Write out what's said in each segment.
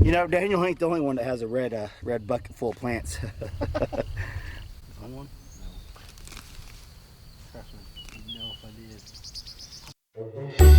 You know, Daniel ain't the only one that has a red bucket full of plants. On one? No. Trust me. You know if I did.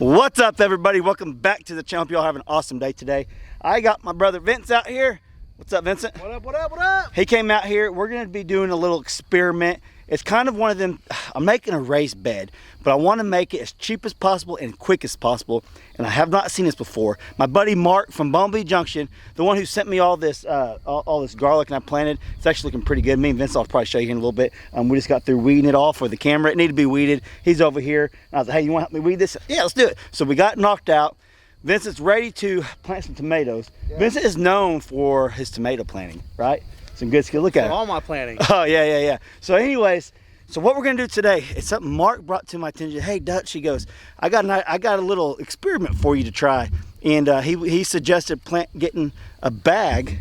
What's up, everybody? Welcome back to the channel. Hope y'all have an awesome day today. I got my brother Vince out here. What's up, Vincent? What up, what up, what up? He came out here. We're going to be doing a little experiment. It's kind of one of them. I'm making a raised bed, but I want to make it as cheap as possible and quick as possible. And I have not seen this before. My buddy Mark from Bumblebee Junction, the one who sent me all this all this garlic and I planted, it's actually looking pretty good. Me and Vince, I'll probably show you in a little bit. We just got through weeding it all for the camera. It needed to be weeded. He's over here. And I was like, hey, you want to help me weed this? Yeah, let's do it. So we got knocked out. Vincent's ready to plant some tomatoes. Yeah. Vincent is known for his tomato planting, right? Some good skill. Look at it. All my planting. Oh, yeah. So anyways, so what we're going to do today, it's something Mark brought to my attention. Hey, Dutch, he goes, I got a little experiment for you to try. And he suggested getting a bag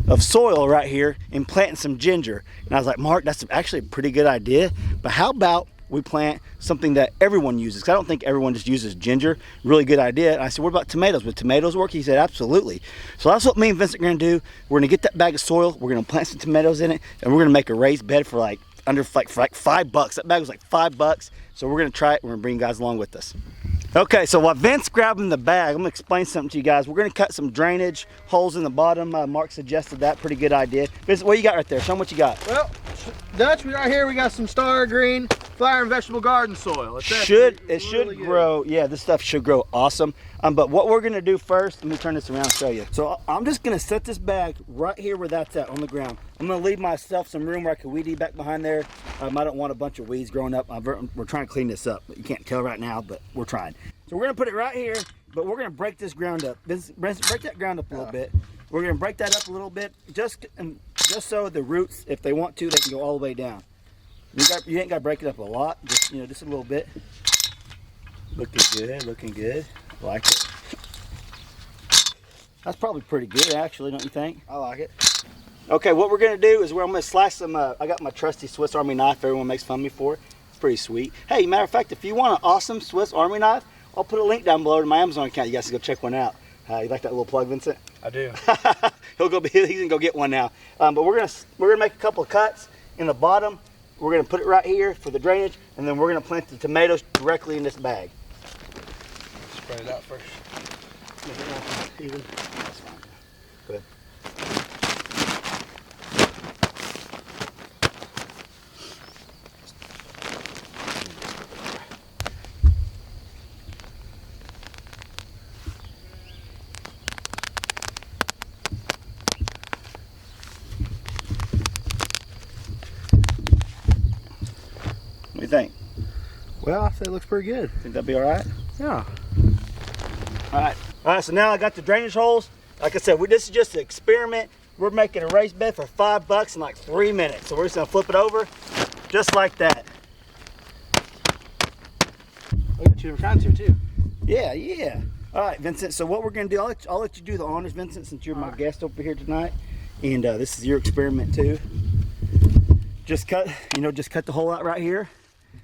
of soil right here and planting some ginger. And I was like, Mark, that's actually a pretty good idea. But how about we plant something that everyone uses? Because I don't think everyone just uses ginger. Really good idea. And I said, what about tomatoes? Would tomatoes work? He said, absolutely. So that's what me and Vincent are going to do. We're going to get that bag of soil. We're going to plant some tomatoes in it. And we're going to make a raised bed for like $5. That bag was like $5. So we're going to try it. We're going to bring you guys along with us. Okay, so while Vince grabbing the bag, I'm going to explain something to you guys. We're going to cut some drainage holes in the bottom. Mark suggested that. Pretty good idea. Vince, what you got right there? Show them what you got. Well, Dutch, right here we got some Star Green Flower and Vegetable Garden soil. It should grow. Yeah, this stuff should grow awesome. But what we're going to do first, let me turn this around and show you. So I'm just going to set this bag right here where that's at on the ground. I'm going to leave myself some room where I can weed eat back behind there. I don't want a bunch of weeds growing up. We're trying to clean this up. You can't tell right now, but we're trying. So we're going to put it right here, but we're going to break this ground up. Break that ground up a little bit. We're going to break that up a little bit, just so the roots, if they want to, they can go all the way down. You ain't got to break it up a lot, just a little bit. Looking good. Like it. That's probably pretty good, actually, don't you think? I like it. Okay, what we're gonna do is I'm gonna slice some. I got my trusty Swiss Army knife. Everyone makes fun of me for it. It's pretty sweet. Hey, matter of fact, if you want an awesome Swiss Army knife, I'll put a link down below to my Amazon account. You guys can go check one out. You like that little plug, Vincent? I do. He can go get one now. But we're gonna make a couple of cuts in the bottom. We're gonna put it right here for the drainage, and then we're gonna plant the tomatoes directly in this bag. Spread it out first. Even. That's fine. Good. What do you think? Well, I say it looks pretty good. Think that'd be all right? Yeah. All right, so now I got the drainage holes. Like I said, this is just an experiment. We're making a raised bed for $5 in like 3 minutes. So we're just gonna flip it over, just like that. We got 2 different kinds here too. Yeah. All right, Vincent, so what we're gonna do, I'll let you do the honors, Vincent, since you're my guest over here tonight. And this is your experiment too. Just cut the hole out right here.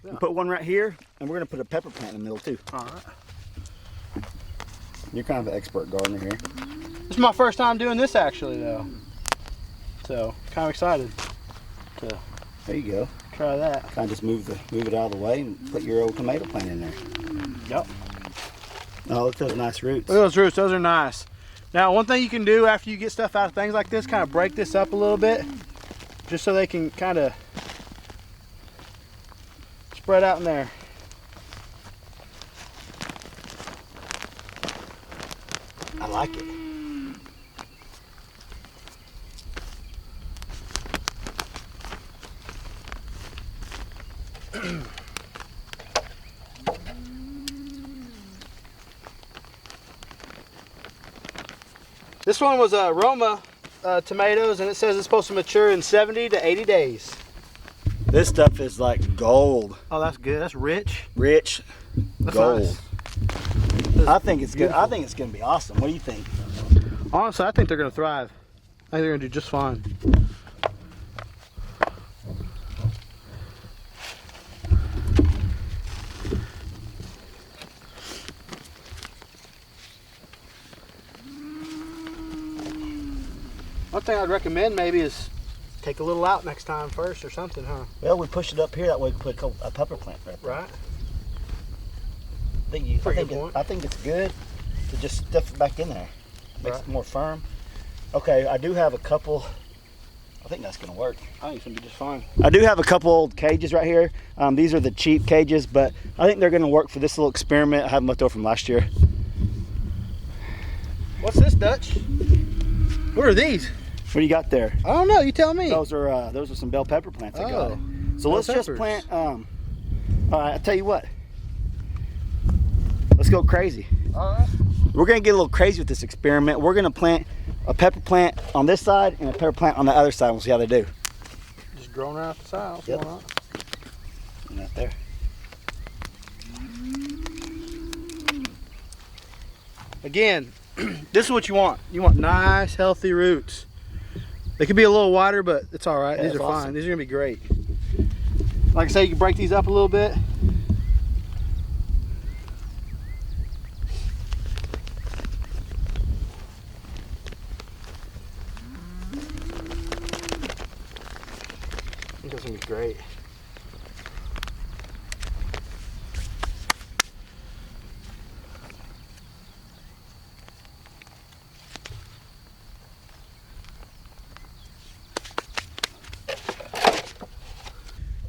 Yeah. And put one right here, and we're gonna put a pepper plant in the middle too. All right. You're kind of an expert gardener here. This is my first time doing this actually though. So kind of excited to There you go. try that. Kind of just move it out of the way and put your old tomato plant in there. Yep. Oh, look at those nice roots. Look at those roots, those are nice. Now one thing you can do after you get stuff out of things like this, kind of break this up a little bit, just so they can kind of spread out in there. I like it. This one was a Roma tomatoes, and it says it's supposed to mature in 70 to 80 days. This stuff is like gold. Oh, that's good. That's rich. Rich That's gold. Nice. I think it's good. I think it's gonna be awesome. What do you think? Honestly, I think they're gonna thrive. I think they're gonna do just fine. One thing I'd recommend maybe is take a little out next time first or something, huh? Well, we push it up here that way. We can put a pepper plant right there. Right. I think it's good to just stuff it back in there. Makes Right. it more firm. Okay, I do have a couple. I think that's gonna work. I think it's gonna be just fine. I do have a couple old cages right here. These are the cheap cages, but I think they're gonna work for this little experiment. I have them left over from last year. What's this, Dutch? What are these? What do you got there? I don't know. You tell me. Those are some bell pepper plants I got. Oh, So bell let's just peppers. plant. All right, I tell you what. Let's go crazy. All right. We're gonna get a little crazy with this experiment. We're gonna plant a pepper plant on this side and a pepper plant on the other side. We'll see how they do. Just growing out the side. Yep. Why not? And right there. Again, this is what you want. You want nice, healthy roots. They could be a little wider, but it's all right. Yeah, These are that's fine. awesome. These are gonna be great. Like I say, you can break these up a little bit. I think that's gonna be great.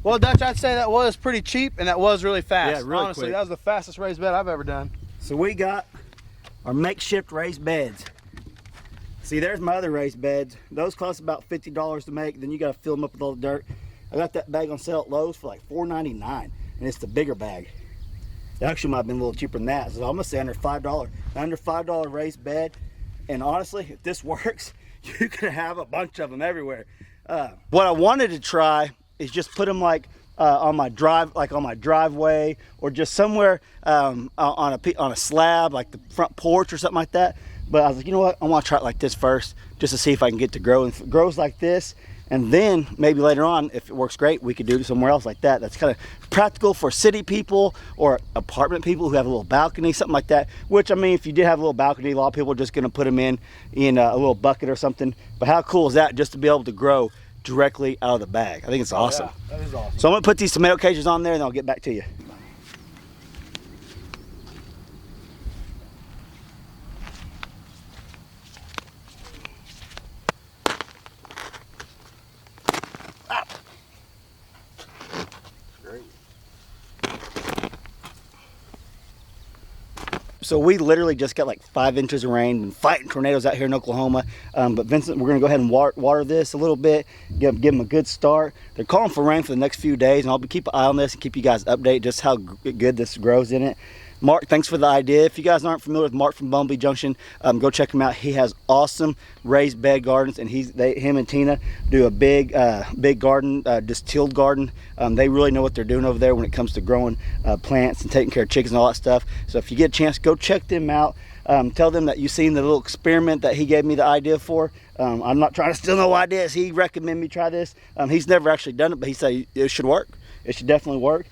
Well, Dutch, I'd say that was pretty cheap and that was really fast. Yeah, really Honestly, quick. that was the fastest raised bed I've ever done. So we got our makeshift raised beds. See, there's my other raised beds. Those cost about $50 to make. Then you got to fill them up with all the dirt. I got that bag on sale at Lowe's for like $4.99, and it's the bigger bag. It actually might have been a little cheaper than that. So I'm gonna say under $5 raised bed. And honestly, if this works, you can have a bunch of them everywhere. What I wanted to try is just put them like on my driveway, or just somewhere on a slab, like the front porch or something like that. But I was like, you know what? I want to try it like this first, just to see if I can get to grow. And if it grows like this, and then maybe later on, if it works great, we could do it somewhere else like that. That's kind of practical for city people or apartment people who have a little balcony, something like that. Which, I mean, if you did have a little balcony, a lot of people are just going to put them in a little bucket or something. But how cool is that, just to be able to grow directly out of the bag? I think it's awesome. Yeah, that is awesome. So I'm gonna put these tomato cages on there, and I'll get back to you. Great. So we literally just got like 5 inches of rain, been fighting tornadoes out here in Oklahoma. But Vincent, we're gonna go ahead and water this a little bit, give them a good start. They're calling for rain for the next few days, and I'll keep an eye on this and keep you guys updated just how good this grows in it. Mark, thanks for the idea. If you guys aren't familiar with Mark from Bumblebee Junction, go check him out. He has awesome raised bed gardens, and him and Tina do a big garden, just tilled garden. They really know what they're doing over there when it comes to growing plants and taking care of chickens and all that stuff. So if you get a chance, go check them out. Tell them that you've seen the little experiment that he gave me the idea for. I'm not trying to steal no ideas. He recommended me try this. He's never actually done it, but he said it should work. It should definitely work.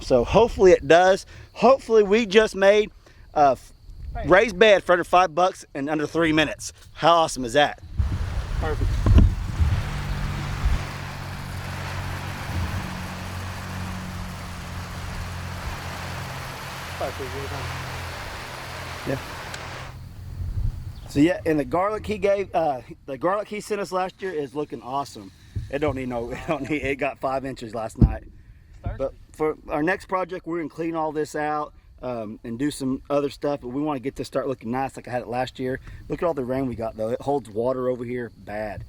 So hopefully it does. Hopefully we just made a raised bed for under $5 in under 3 minutes. How awesome is that? Perfect. Yeah. So yeah, and the garlic he gave, the garlic he sent us last year is looking awesome. It got 5 inches last night. But for our next project, we're gonna clean all this out and do some other stuff. But we want to get this start looking nice, like I had it last year. Look at all the rain we got though. It holds water over here bad.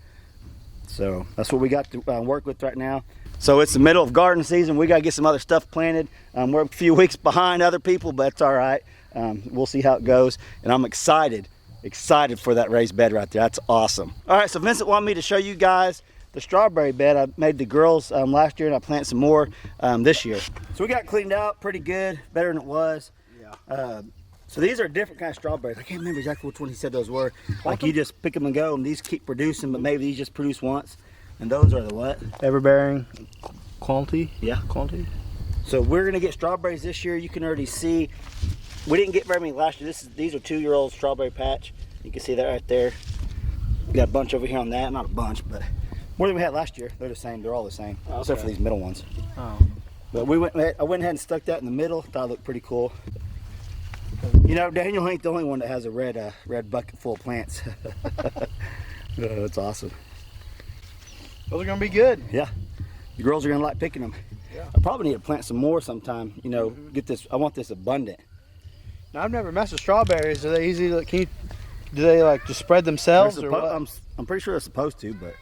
So that's what we got to work with right now. So it's the middle of garden season. We got to get some other stuff planted. We're a few weeks behind other people, but that's all right. We'll see how it goes. And I'm excited excited for that raised bed right there. That's awesome. All right, so Vincent wanted me to show you guys the strawberry bed. I made the girls last year, and I planted some more this year. So we got cleaned out pretty good, better than it was. Yeah. So these are different kind of strawberries. I can't remember exactly which one he said those were. Like you just pick them and go, and these keep producing, but maybe these just produce once. And those are the what? Everbearing quality. Yeah. Quality. So we're gonna get strawberries this year. You can already see, we didn't get very many last year. These are 2-year-old strawberry patch. You can see that right there. We got a bunch over here on that. Not a bunch, but more than we had last year. They're the same. They're all the same, except for these middle ones. Oh. But I went ahead and stuck that in the middle. Thought it looked pretty cool. You know, Daniel ain't the only one that has a red bucket full of plants. That's awesome. Those are gonna be good. Yeah, the girls are gonna like picking them. Yeah. I probably need to plant some more sometime. You know, get this. I want this abundant. Now, I've never messed with strawberries. Are they easy? Do they like just spread themselves or what? I'm pretty sure they're supposed to, but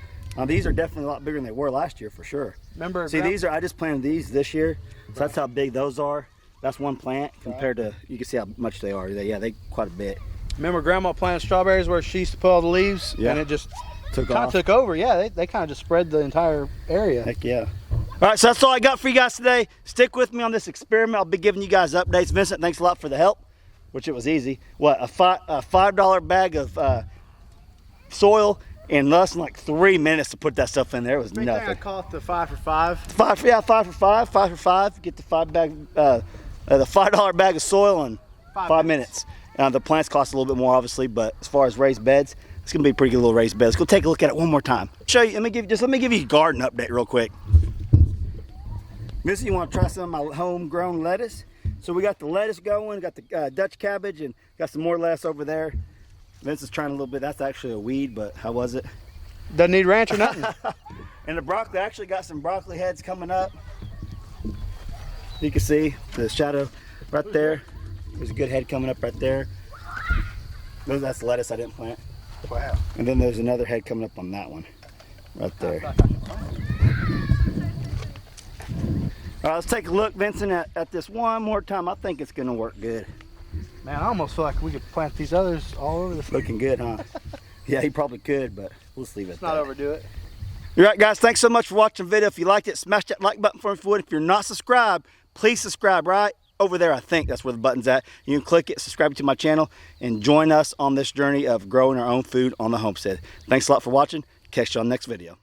these are definitely a lot bigger than they were last year for sure. Remember? See, I just planted these this year, so that's how big those are. That's one plant compared to, you can see how much they are. They quite a bit. Remember Grandma planted strawberries where she used to put all the leaves, and it just Took kind of off. took over. Yeah, they kind of just spread the entire area. Heck yeah. All right, so that's all I got for you guys today. Stick with me on this experiment. I'll be giving you guys updates. Vincent, thanks a lot for the help, which it was easy. What, a $5 bag of soil in less than like 3 minutes to put that stuff in there. It was I nothing. call it the 5 for 5. 5 for 5. Get the the $5 bag of soil in 5 minutes. The plants cost a little bit more, obviously, but as far as raised beds, it's gonna be a pretty good little raised bed. Let's go take a look at it one more time. Show you. Let me give you a garden update real quick. Missy, you want to try some of my homegrown lettuce? So we got the lettuce going, got the Dutch cabbage, and got some more lettuce over there. Vince is trying a little bit. That's actually a weed, but how was it? Doesn't need ranch or nothing. And the broccoli, I actually got some broccoli heads coming up. You can see the shadow right there. There's a good head coming up right there. That's the lettuce I didn't plant. Wow. And then there's another head coming up on that one, right there. All right, let's take a look, Vincent, at this one more time. I think it's gonna work good. Man, I almost feel like we could plant these others all over the place. Looking good, huh? Yeah, he probably could, but we'll just leave it at Let's not that. overdo it. All right, guys, thanks so much for watching the video. If you liked it, smash that like button for me if you would. If you're not subscribed, please subscribe right over there. I think that's where the button's at. You can click it, subscribe to my channel, and join us on this journey of growing our own food on the homestead. Thanks a lot for watching. Catch you on the next video.